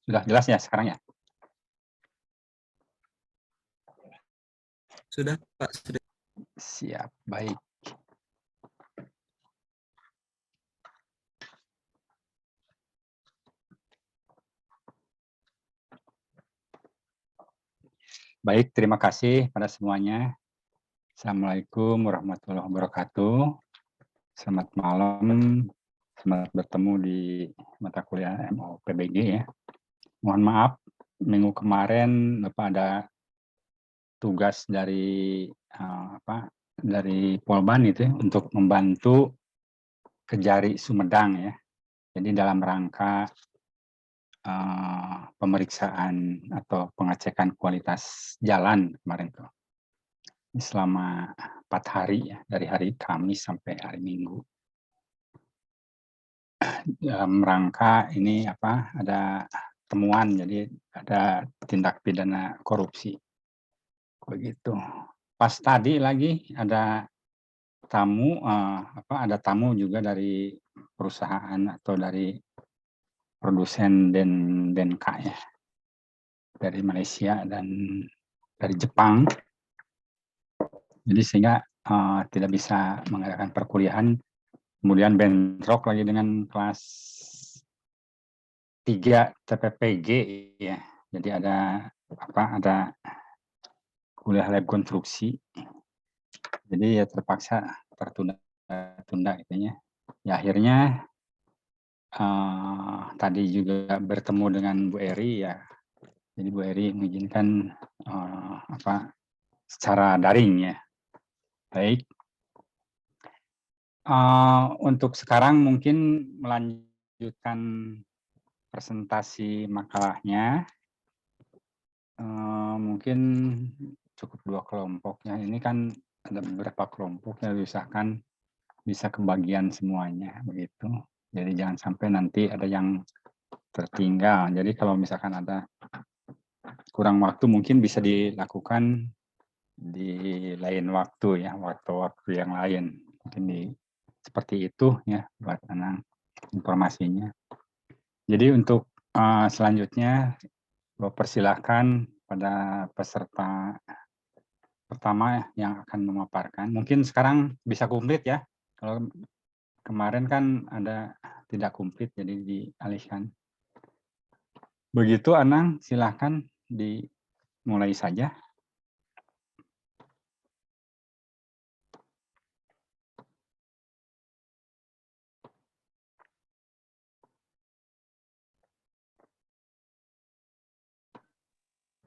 Sudah jelas ya sekarang ya? Sudah, Pak. Sudah. Siap, baik. Baik, terima kasih pada semuanya. Assalamualaikum warahmatullahi wabarakatuh. Selamat malam, selamat bertemu di mata kuliah MOPBG ya. Mohon maaf, minggu kemarin Bapak ada tugas dari dari Polban itu ya, untuk membantu Kejari Sumedang ya. Jadi dalam rangka pemeriksaan atau pengecekan kualitas jalan kemarin tuh selama 4 hari ya, dari hari Kamis sampai hari Minggu. Dalam rangka ini ada temuan, jadi ada tindak pidana korupsi begitu. Pas tadi lagi ada tamu ada tamu juga dari perusahaan atau dari produsen Denka ya, dari Malaysia dan dari Jepang. Jadi sehingga tidak bisa mengadakan perkuliahan, kemudian bentrok lagi dengan kelas 3 TPPG ya. Jadi ada kuliah lab konstruksi. Jadi ya terpaksa tertunda itunya. Ya akhirnya tadi juga bertemu dengan Bu Eri ya. Jadi Bu Eri mengizinkan secara daring ya. Baik. Untuk sekarang mungkin melanjutkan presentasi makalahnya. Mungkin cukup 2 kelompok ya. Ini kan ada beberapa kelompok yang diusahakan bisa kebagian semuanya begitu. Jadi jangan sampai nanti ada yang tertinggal. Jadi kalau misalkan ada kurang waktu mungkin bisa dilakukan di lain waktu ya, waktu-waktu yang lain. Mungkin seperti itu ya buat Anang informasinya. Jadi untuk selanjutnya persilahkan pada peserta pertama yang akan memaparkan. Mungkin sekarang bisa komplit ya. Kalau kemarin kan ada tidak komplit jadi dialihkan. Begitu Anang, silahkan dimulai saja.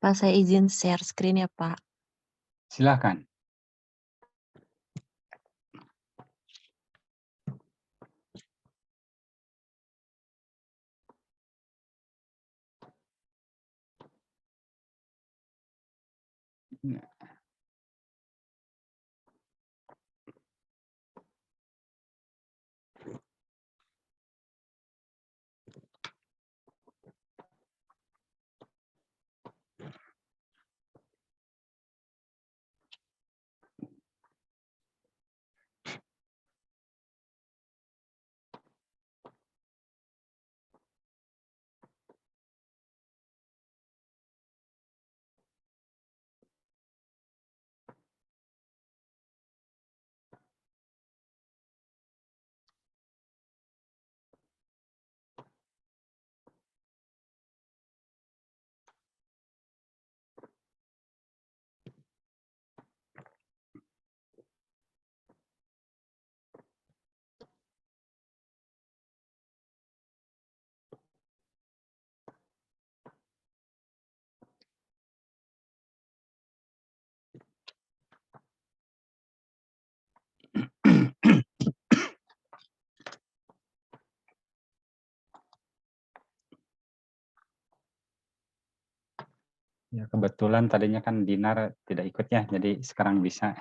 Pak, saya izin share screen ya, Pak. Silahkan. Ya, kebetulan tadinya kan Dinar tidak ikut ya, jadi sekarang bisa.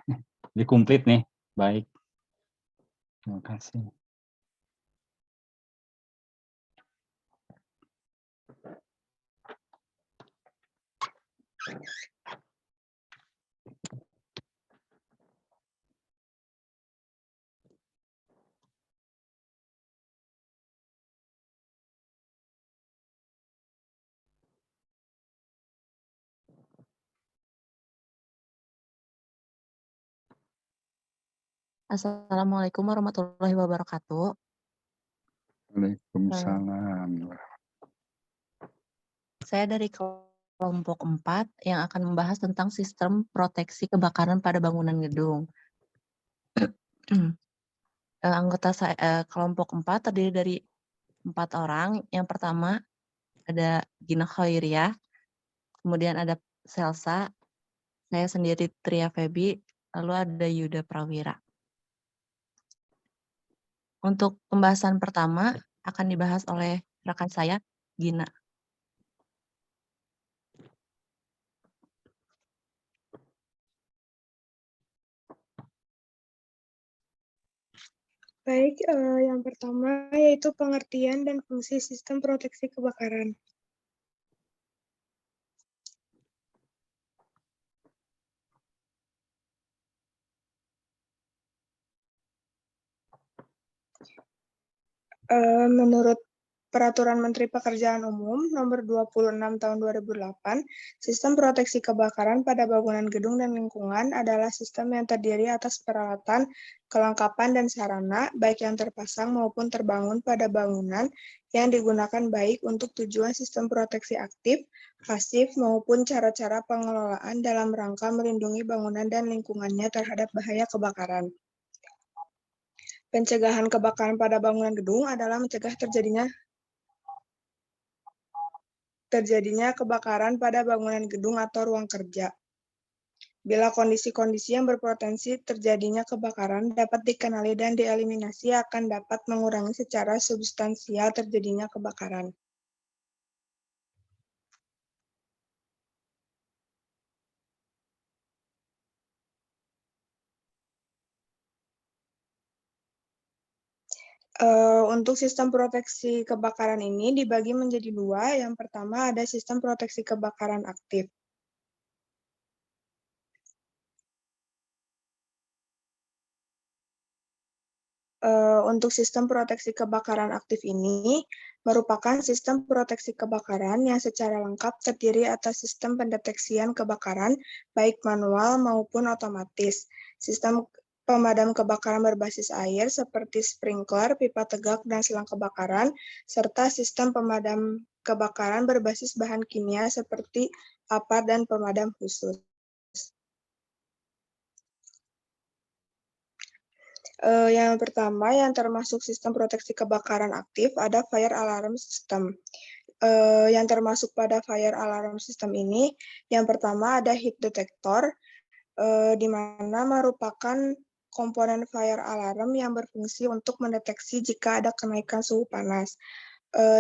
Dikomplit nih. Baik. Terima kasih. Assalamualaikum warahmatullahi wabarakatuh. Waalaikumsalam. Saya dari kelompok 4 yang akan membahas tentang sistem proteksi kebakaran pada bangunan gedung. Kelompok 4 terdiri dari 4 orang. Yang pertama ada Gina Khairiyah, kemudian ada Selsa, saya sendiri Tria Febi, lalu ada Yuda Prawira. Untuk pembahasan pertama akan dibahas oleh rekan saya, Gina. Baik, yang pertama yaitu pengertian dan fungsi sistem proteksi kebakaran. Menurut Peraturan Menteri Pekerjaan Umum Nomor 26 Tahun 2008, sistem proteksi kebakaran pada bangunan gedung dan lingkungan adalah sistem yang terdiri atas peralatan, kelengkapan, dan sarana, baik yang terpasang maupun terbangun pada bangunan yang digunakan baik untuk tujuan sistem proteksi aktif, pasif, maupun cara-cara pengelolaan dalam rangka melindungi bangunan dan lingkungannya terhadap bahaya kebakaran. Pencegahan kebakaran pada bangunan gedung adalah mencegah terjadinya kebakaran pada bangunan gedung atau ruang kerja. Bila kondisi-kondisi yang berpotensi terjadinya kebakaran dapat dikenali dan dieliminasi akan dapat mengurangi secara substansial terjadinya kebakaran. Untuk sistem proteksi kebakaran ini dibagi menjadi dua. Yang pertama ada sistem proteksi kebakaran aktif. Untuk sistem proteksi kebakaran aktif ini merupakan sistem proteksi kebakaran yang secara lengkap terdiri atas sistem pendeteksian kebakaran, baik manual maupun otomatis, sistem pemadam kebakaran berbasis air seperti sprinkler, pipa tegak, dan selang kebakaran, serta sistem pemadam kebakaran berbasis bahan kimia seperti APAR dan pemadam khusus. Yang pertama, yang termasuk sistem proteksi kebakaran aktif, ada fire alarm system. Yang termasuk pada fire alarm system ini, yang pertama ada heat detector, di mana merupakan komponen fire alarm yang berfungsi untuk mendeteksi jika ada kenaikan suhu panas.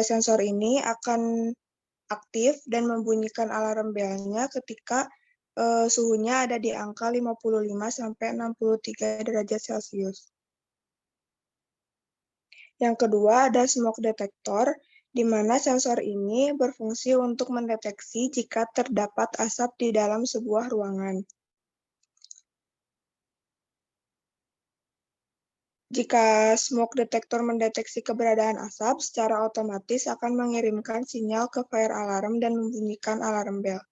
Sensor ini akan aktif dan membunyikan alarm belnya ketika suhunya ada di angka 55-63 derajat Celcius. Yang kedua ada smoke detector, di mana sensor ini berfungsi untuk mendeteksi jika terdapat asap di dalam sebuah ruangan. Jika smoke detector mendeteksi keberadaan asap, secara otomatis akan mengirimkan sinyal ke fire alarm dan membunyikan alarm bell.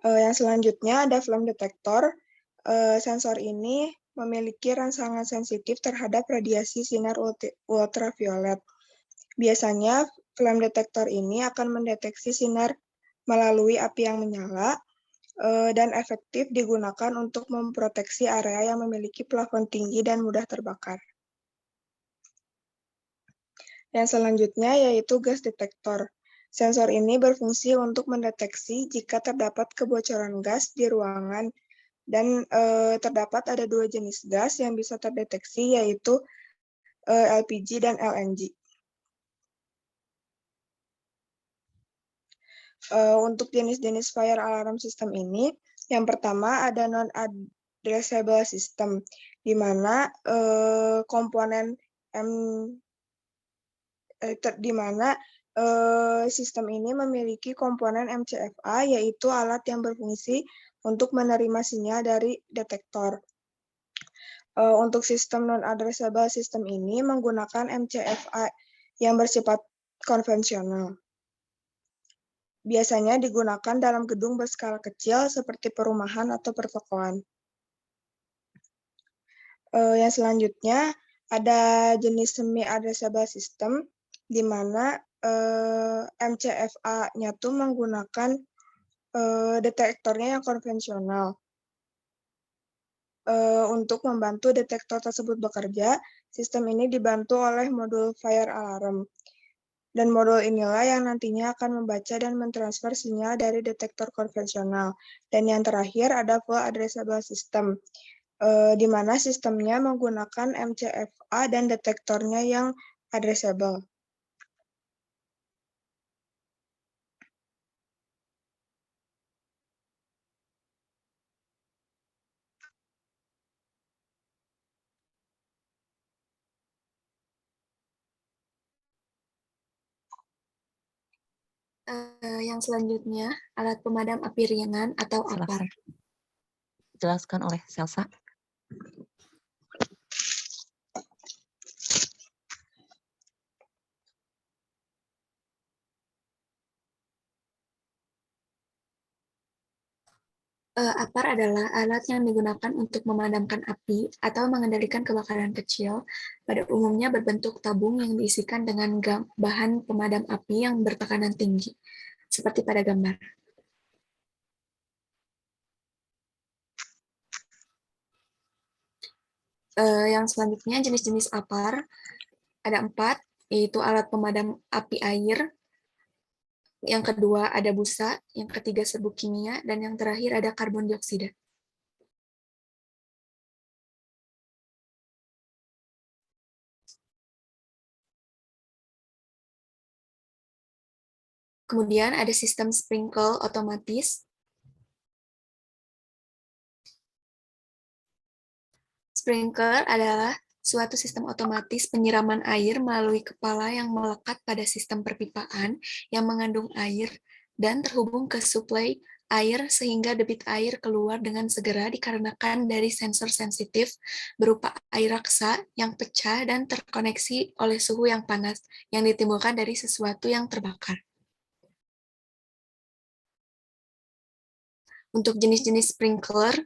Yang selanjutnya ada flame detector. Sensor ini memiliki rangsangan sensitif terhadap radiasi sinar ultraviolet. Biasanya, flame detector ini akan mendeteksi sinar melalui api yang menyala dan efektif digunakan untuk memproteksi area yang memiliki plafon tinggi dan mudah terbakar. Yang selanjutnya yaitu gas detektor. Sensor ini berfungsi untuk mendeteksi jika terdapat kebocoran gas di ruangan dan terdapat ada dua jenis gas yang bisa terdeteksi yaitu LPG dan LNG. Untuk jenis-jenis fire alarm system ini, yang pertama ada non-addressable system, di mana komponen sistem ini memiliki komponen MCFA, yaitu alat yang berfungsi untuk menerima sinyal dari detektor. Untuk sistem non-addressable system ini menggunakan MCFA yang bersifat konvensional. Biasanya digunakan dalam gedung berskala kecil seperti perumahan atau pertokoan. Yang selanjutnya ada jenis semi-addressable system, di mana MCFA-nya tuh menggunakan detektornya yang konvensional. Untuk membantu detektor tersebut bekerja, sistem ini dibantu oleh modul fire alarm. Dan modul inilah yang nantinya akan membaca dan mentransfer sinyal dari detektor konvensional. Dan yang terakhir ada full addressable system, di mana sistemnya menggunakan MCFA dan detektornya yang addressable. Yang selanjutnya, alat pemadam api ringan atau APAR. Jelaskan oleh Selsa. APAR adalah alat yang digunakan untuk memadamkan api atau mengendalikan kebakaran kecil, pada umumnya berbentuk tabung yang diisikan dengan bahan pemadam api yang bertekanan tinggi, seperti pada gambar. Yang selanjutnya, jenis-jenis APAR ada 4, yaitu alat pemadam api air, yang kedua ada busa, yang ketiga serbuk kimia, dan yang terakhir ada karbon dioksida. Kemudian ada sistem sprinkle otomatis. Sprinkler adalah suatu sistem otomatis penyiraman air melalui kepala yang melekat pada sistem perpipaan yang mengandung air dan terhubung ke suplai air sehingga debit air keluar dengan segera dikarenakan dari sensor sensitif berupa air raksa yang pecah dan terkoneksi oleh suhu yang panas yang ditimbulkan dari sesuatu yang terbakar. Untuk jenis-jenis sprinkler,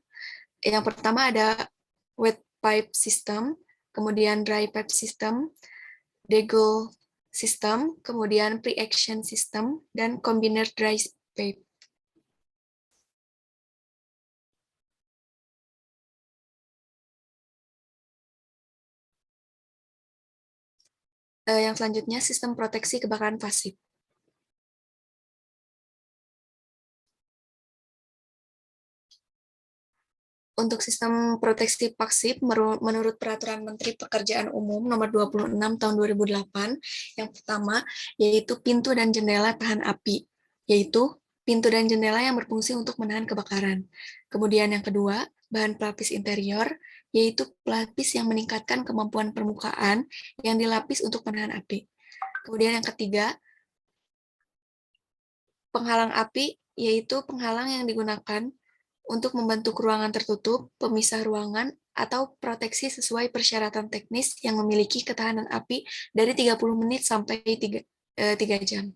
yang pertama ada wet pipe system, kemudian dry pipe system, Degel system, kemudian pre-action system, dan combiner dry pipe. Yang selanjutnya, sistem proteksi kebakaran pasif. Untuk sistem proteksi pasif, menurut Peraturan Menteri Pekerjaan Umum Nomor 26 Tahun 2008, yang pertama yaitu pintu dan jendela tahan api, yaitu pintu dan jendela yang berfungsi untuk menahan kebakaran. Kemudian yang kedua, bahan pelapis interior, yaitu pelapis yang meningkatkan kemampuan permukaan yang dilapis untuk menahan api. Kemudian yang ketiga, penghalang api, yaitu penghalang yang digunakan untuk membentuk ruangan tertutup, pemisah ruangan, atau proteksi sesuai persyaratan teknis yang memiliki ketahanan api dari 30 menit sampai 3 jam.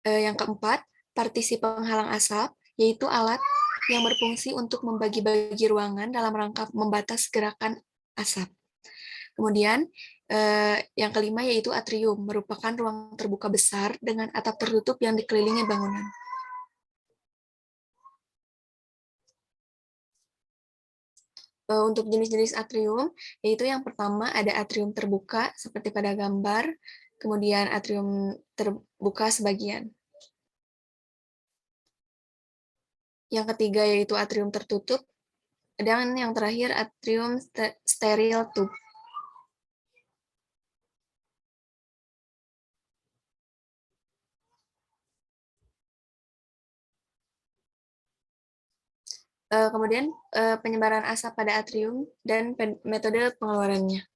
Yang keempat, partisi penghalang asap, yaitu alat yang berfungsi untuk membagi-bagi ruangan dalam rangka membatas gerakan asap. Kemudian yang kelima yaitu atrium, merupakan ruang terbuka besar dengan atap tertutup yang dikelilingi bangunan. Untuk jenis-jenis atrium, yaitu yang pertama ada atrium terbuka seperti pada gambar, kemudian atrium terbuka sebagian. Yang ketiga yaitu atrium tertutup, dan yang terakhir atrium steril tube. Kemudian penyebaran asap pada atrium dan metode pengeluarannya.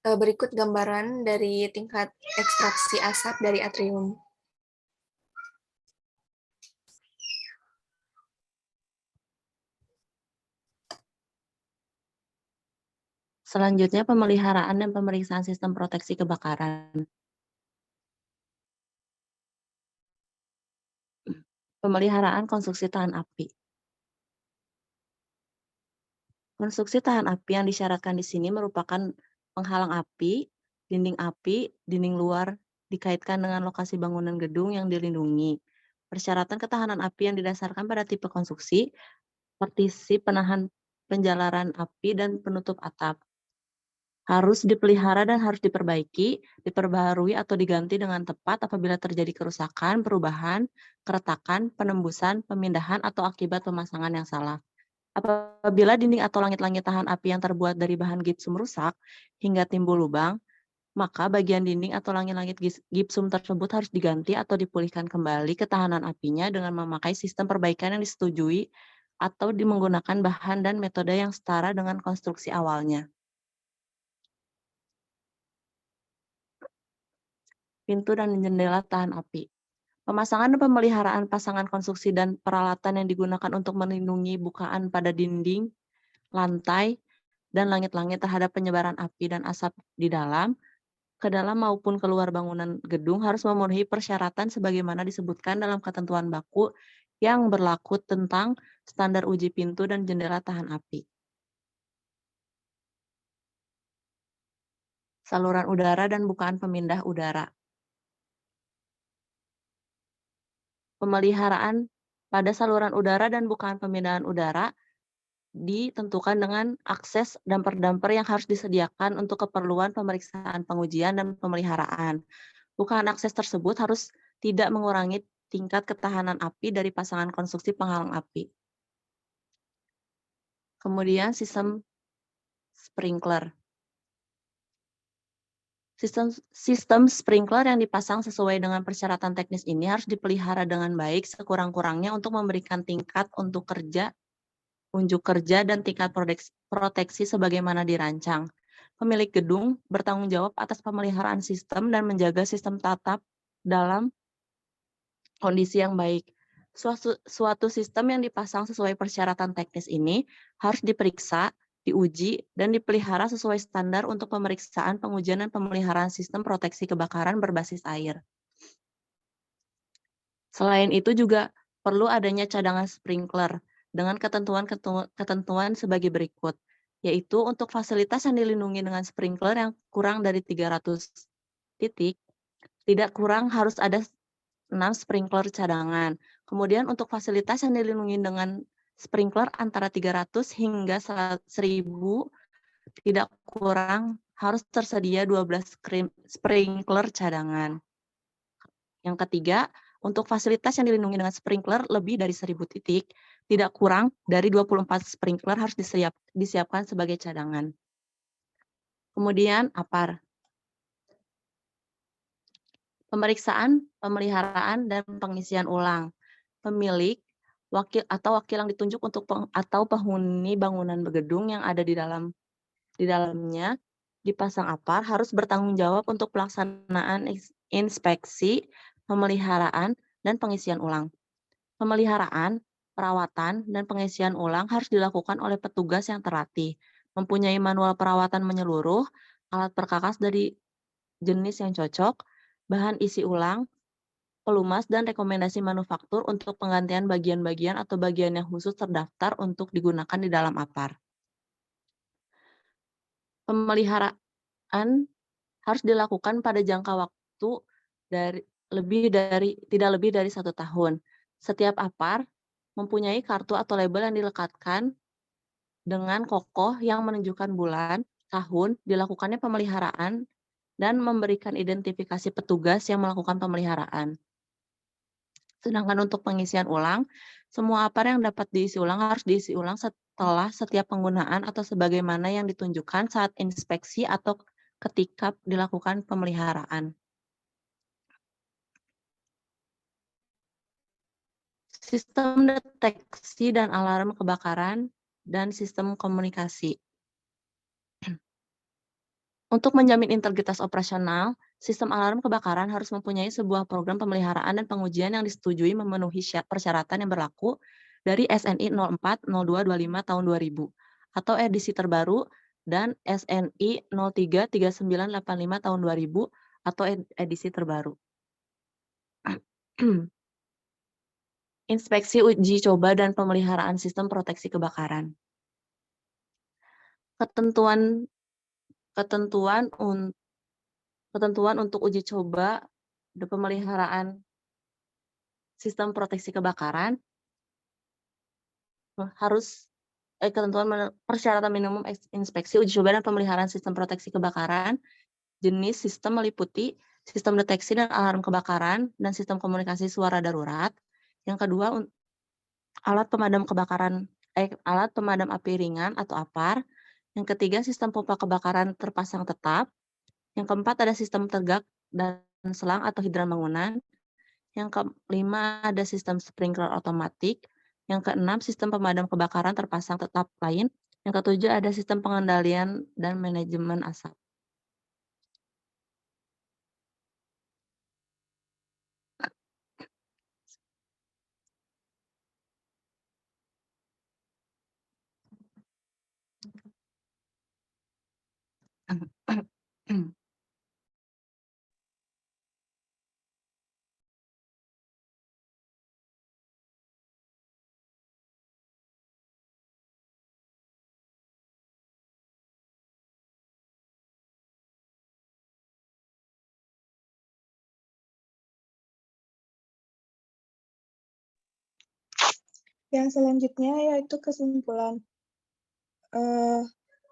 Berikut gambaran dari tingkat ekstraksi asap dari atrium. Selanjutnya pemeliharaan dan pemeriksaan sistem proteksi kebakaran. Pemeliharaan konstruksi tahan api. Konstruksi tahan api yang disyaratkan di sini merupakan penghalang api, dinding luar dikaitkan dengan lokasi bangunan gedung yang dilindungi. Persyaratan ketahanan api yang didasarkan pada tipe konstruksi, partisi penahan penjalaran api dan penutup atap. Harus dipelihara dan harus diperbaiki, diperbaharui atau diganti dengan tepat apabila terjadi kerusakan, perubahan, keretakan, penembusan, pemindahan atau akibat pemasangan yang salah. Apabila dinding atau langit-langit tahan api yang terbuat dari bahan gipsum rusak hingga timbul lubang, maka bagian dinding atau langit-langit gipsum tersebut harus diganti atau dipulihkan kembali ketahanan apinya dengan memakai sistem perbaikan yang disetujui atau menggunakan bahan dan metode yang setara dengan konstruksi awalnya. Pintu dan jendela tahan api. Pemasangan dan pemeliharaan pasangan konstruksi dan peralatan yang digunakan untuk melindungi bukaan pada dinding, lantai, dan langit-langit terhadap penyebaran api dan asap di dalam, ke dalam maupun keluar bangunan gedung harus memenuhi persyaratan sebagaimana disebutkan dalam ketentuan baku yang berlaku tentang standar uji pintu dan jendela tahan api. Saluran udara dan bukaan pemindah udara. Pemeliharaan pada saluran udara dan bukaan pemindahan udara ditentukan dengan akses damper-damper yang harus disediakan untuk keperluan pemeriksaan pengujian dan pemeliharaan. Bukaan akses tersebut harus tidak mengurangi tingkat ketahanan api dari pasangan konstruksi penghalang api. Kemudian sistem sprinkler. Sistem sprinkler yang dipasang sesuai dengan persyaratan teknis ini harus dipelihara dengan baik sekurang-kurangnya untuk memberikan tingkat unjuk kerja dan tingkat proteksi sebagaimana dirancang. Pemilik gedung bertanggung jawab atas pemeliharaan sistem dan menjaga sistem tatap dalam kondisi yang baik. Suatu sistem yang dipasang sesuai persyaratan teknis ini harus diperiksa, diuji, dan dipelihara sesuai standar untuk pemeriksaan, pengujian, dan pemeliharaan sistem proteksi kebakaran berbasis air. Selain itu juga perlu adanya cadangan sprinkler dengan ketentuan sebagai berikut, yaitu untuk fasilitas yang dilindungi dengan sprinkler yang kurang dari 300 titik, tidak kurang harus ada 6 sprinkler cadangan. Kemudian untuk fasilitas yang dilindungi dengan sprinkler antara 300 hingga 1000, tidak kurang harus tersedia 12 sprinkler cadangan. Yang ketiga, untuk fasilitas yang dilindungi dengan sprinkler lebih dari 1000 titik, tidak kurang dari 24 sprinkler harus disiapkan sebagai cadangan. Kemudian APAR. Pemeriksaan, pemeliharaan, dan pengisian ulang. Pemilik, wakil yang ditunjuk untuk atau penghuni bangunan gedung yang ada di dalamnya dipasang APAR harus bertanggung jawab untuk pelaksanaan inspeksi, pemeliharaan, dan pengisian ulang. Pemeliharaan, perawatan, dan pengisian ulang harus dilakukan oleh petugas yang terlatih, mempunyai manual perawatan menyeluruh, alat perkakas dari jenis yang cocok, bahan isi ulang, pelumas, dan rekomendasi manufaktur untuk penggantian bagian-bagian atau bagian yang khusus terdaftar untuk digunakan di dalam APAR. Pemeliharaan harus dilakukan pada jangka waktu tidak lebih dari 1 tahun. Setiap APAR mempunyai kartu atau label yang dilekatkan dengan kokoh yang menunjukkan bulan, tahun, dilakukannya pemeliharaan, dan memberikan identifikasi petugas yang melakukan pemeliharaan. Sedangkan untuk pengisian ulang, semua APAR yang dapat diisi ulang harus diisi ulang setelah setiap penggunaan atau sebagaimana yang ditunjukkan saat inspeksi atau ketika dilakukan pemeliharaan. Sistem deteksi dan alarm kebakaran dan sistem komunikasi. Untuk menjamin integritas operasional, sistem alarm kebakaran harus mempunyai sebuah program pemeliharaan dan pengujian yang disetujui memenuhi persyaratan yang berlaku dari SNI 04-02-25 tahun 2000 atau edisi terbaru dan SNI 03-3985 tahun 2000 atau edisi terbaru. Inspeksi uji coba dan pemeliharaan sistem proteksi kebakaran. Ketentuan untuk uji coba dan pemeliharaan sistem proteksi kebakaran persyaratan minimum inspeksi uji coba dan pemeliharaan sistem proteksi kebakaran. Jenis sistem meliputi sistem deteksi dan alarm kebakaran dan sistem komunikasi suara darurat. Yang kedua, alat pemadam api ringan atau APAR. Yang ketiga, sistem pompa kebakaran terpasang tetap. Yang keempat, ada sistem tegak dan selang atau hidran bangunan. Yang kelima, ada sistem sprinkler otomatik. Yang keenam, sistem pemadam kebakaran terpasang tetap lain. Yang ketujuh, ada sistem pengendalian dan manajemen asap. Yang selanjutnya yaitu kesimpulan.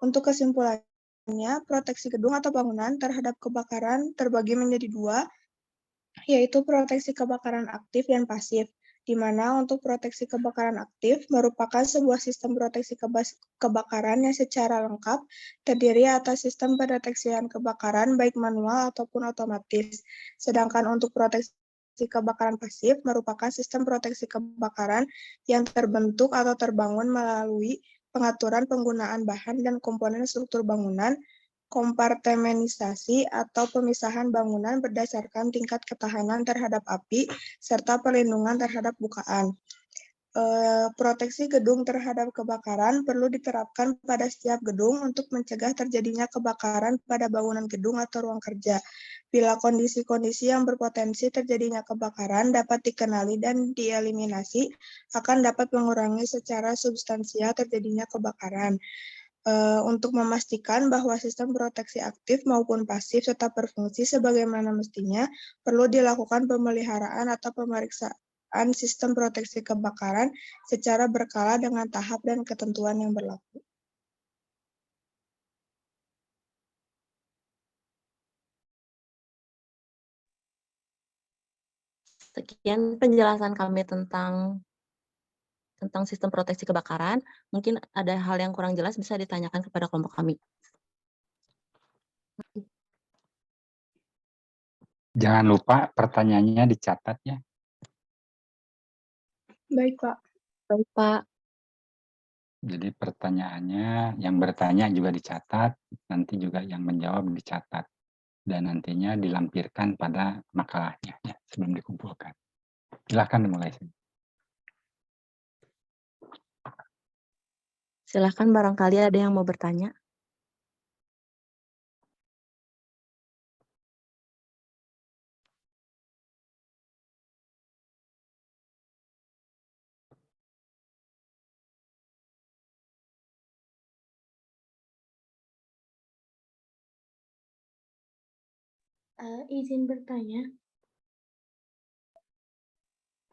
Untuk kesimpulannya, proteksi gedung atau bangunan terhadap kebakaran terbagi menjadi dua, yaitu proteksi kebakaran aktif dan pasif, di mana untuk proteksi kebakaran aktif merupakan sebuah sistem proteksi kebakaran yang secara lengkap terdiri atas sistem pendeteksian kebakaran baik manual ataupun otomatis. Sedangkan untuk proteksi kebakaran pasif merupakan sistem proteksi kebakaran yang terbentuk atau terbangun melalui pengaturan penggunaan bahan dan komponen struktur bangunan, kompartemenisasi atau pemisahan bangunan berdasarkan tingkat ketahanan terhadap api, serta perlindungan terhadap bukaan. Proteksi gedung terhadap kebakaran perlu diterapkan pada setiap gedung untuk mencegah terjadinya kebakaran pada bangunan gedung atau ruang kerja. Bila kondisi-kondisi yang berpotensi terjadinya kebakaran dapat dikenali dan dieliminasi, akan dapat mengurangi secara substansial terjadinya kebakaran. Untuk memastikan bahwa sistem proteksi aktif maupun pasif tetap berfungsi sebagaimana mestinya, perlu dilakukan pemeliharaan atau pemeriksaan sistem proteksi kebakaran secara berkala dengan tahap dan ketentuan yang berlaku. Sekian penjelasan kami tentang sistem proteksi kebakaran. Mungkin ada hal yang kurang jelas bisa ditanyakan kepada kelompok kami. Jangan lupa pertanyaannya dicatat ya. Baik, Pak. Baik, Pak. Jadi pertanyaannya yang bertanya juga dicatat, nanti juga yang menjawab dicatat. Dan nantinya dilampirkan pada makalahnya ya, sebelum dikumpulkan. Silakan dimulai. Silakan barangkali ada yang mau bertanya. Izin bertanya.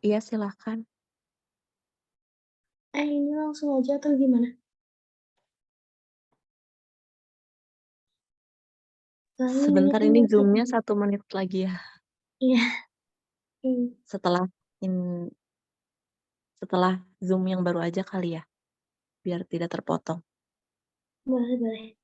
Iya, silakan. Ini langsung aja atau gimana? Sebentar ini Zoom-nya 1 menit lagi ya. Iya. Setelah Zoom yang baru aja kali ya, biar tidak terpotong. Boleh.